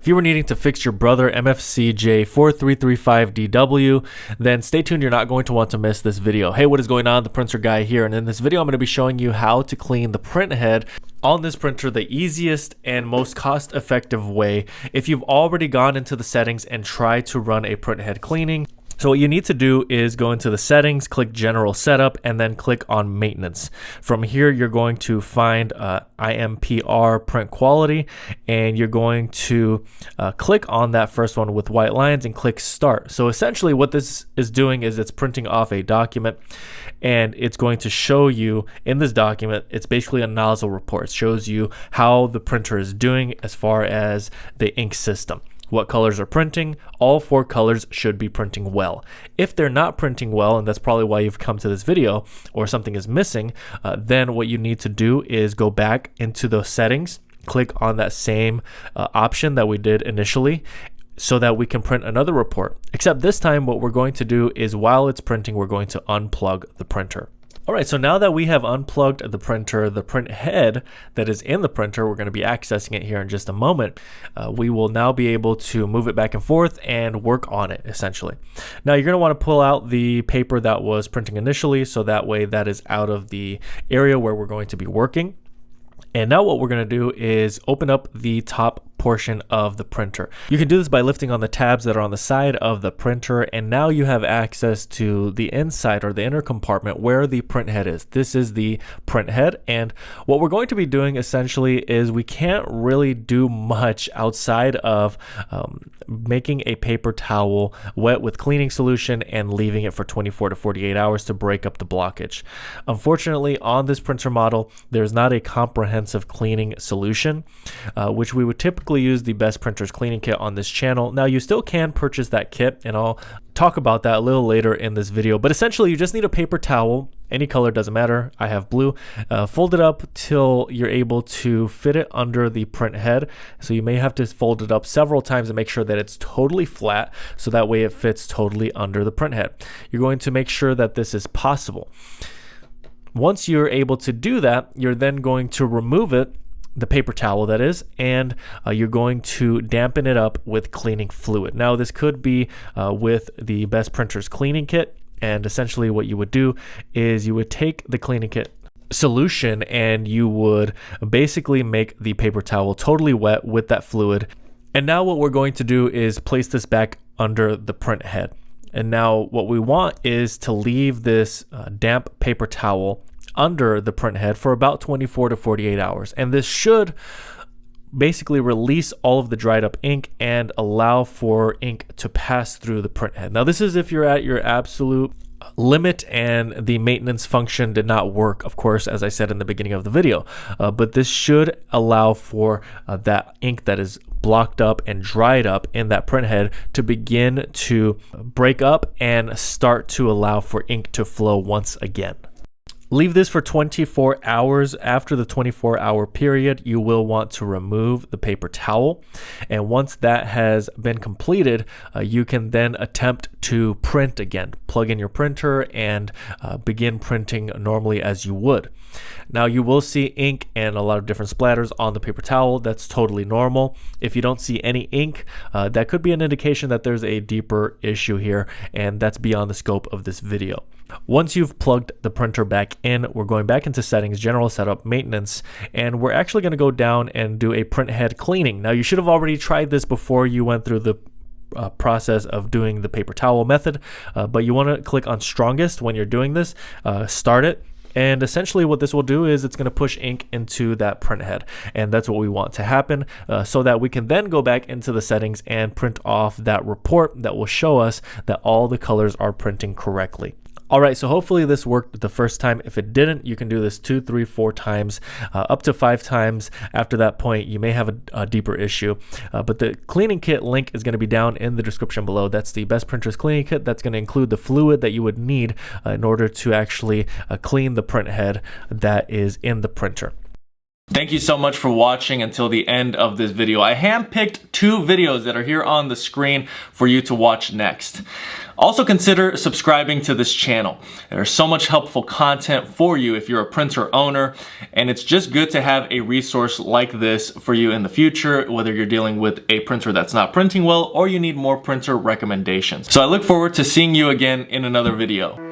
If you were needing to fix your brother MFC J4335DW, then stay tuned. You're not going to want to miss this video. Hey, what is going on? The printer guy here, and in this video I'm going to be showing you how to clean the print head on this printer the easiest and most cost-effective way if you've already gone into the settings and tried to run a print head cleaning. So what you need to do is go into the settings, click general setup, and then click on maintenance. From here, you're going to find IMPR print quality, and you're going to click on that first one with white lines and click start. So essentially what this is doing is it's printing off a document, and it's going to show you in this document, it's basically a nozzle report. It shows you how the printer is doing as far as the ink system. What colors are printing. All 4 colors should be printing well. If they're not printing well, and that's probably why you've come to this video, or something is missing, then what you need to do is go back into those settings, click on that same option that we did initially, so that we can print another report. Except this time what we're going to do is while it's printing, we're going to unplug the printer. All right, so now that we have unplugged the printer, the print head that is in the printer, we're going to be accessing it here in just a moment. We will now be able to move it back and forth and work on it, essentially. Now, you're going to want to pull out the paper that was printing initially, so that way that is out of the area where we're going to be working. And now what we're going to do is open up the top portion of the printer. You can do this by lifting on the tabs that are on the side of the printer, and now you have access to the inside or the inner compartment where the print head is. This is the print head, and what we're going to be doing essentially is we can't really do much outside of making a paper towel wet with cleaning solution and leaving it for 24 to 48 hours to break up the blockage. Unfortunately, on this printer model, there's not a comprehensive cleaning solution, which we would typically use the Best Printers cleaning kit on this channel. Now, you still can purchase that kit, and I'll talk about that a little later in this video, but essentially you just need a paper towel. Any color doesn't matter. I have blue. Fold it up till you're able to fit it under the print head. So you may have to fold it up several times and make sure that it's totally flat, so that way it fits totally under the print head. You're going to make sure that this is possible. Once you're able to do that, you're then going to remove it, the paper towel that is, and you're going to dampen it up with cleaning fluid. Now, this could be with the Best Printers cleaning kit, and essentially what you would do is you would take the cleaning kit solution and you would basically make the paper towel totally wet with that fluid. And now what we're going to do is place this back under the print head. And now what we want is to leave this damp paper towel under the print head for about 24 to 48 hours. And this should basically release all of the dried up ink and allow for ink to pass through the print head. Now, this is if you're at your absolute limit and the maintenance function did not work, of course, as I said in the beginning of the video. But this should allow for that ink that is blocked up and dried up in that print head to begin to break up and start to allow for ink to flow once again. Leave this for 24 hours. After the 24-hour period, you will want to remove the paper towel. And once that has been completed, you can then attempt to print again. Plug in your printer and begin printing normally as you would. Now, you will see ink and a lot of different splatters on the paper towel. That's totally normal. If you don't see any ink, that could be an indication that there's a deeper issue here, and that's beyond the scope of this video. Once you've plugged the printer back in, we're going back into settings, general setup, maintenance, and we're actually going to go down and do a print head cleaning. Now, you should have already tried this before you went through the process of doing the paper towel method, but you want to click on strongest when you're doing this, start it. And essentially what this will do is it's going to push ink into that print head, and that's what we want to happen, so that we can then go back into the settings and print off that report that will show us that all the colors are printing correctly. All right, so hopefully this worked the first time. If it didn't, you can do this 2, 3, 4 times, up to 5 times. After that point, you may have a deeper issue. But the cleaning kit link is going to be down in the description below. That's the Best Printers cleaning kit. That's going to include the fluid that you would need in order to actually clean the print head that is in the printer. Thank you so much for watching until the end of this video. I handpicked 2 videos that are here on the screen for you to watch next. Also consider subscribing to this channel. There's so much helpful content for you if you're a printer owner, and it's just good to have a resource like this for you in the future, whether you're dealing with a printer that's not printing well or you need more printer recommendations. So I look forward to seeing you again in another video.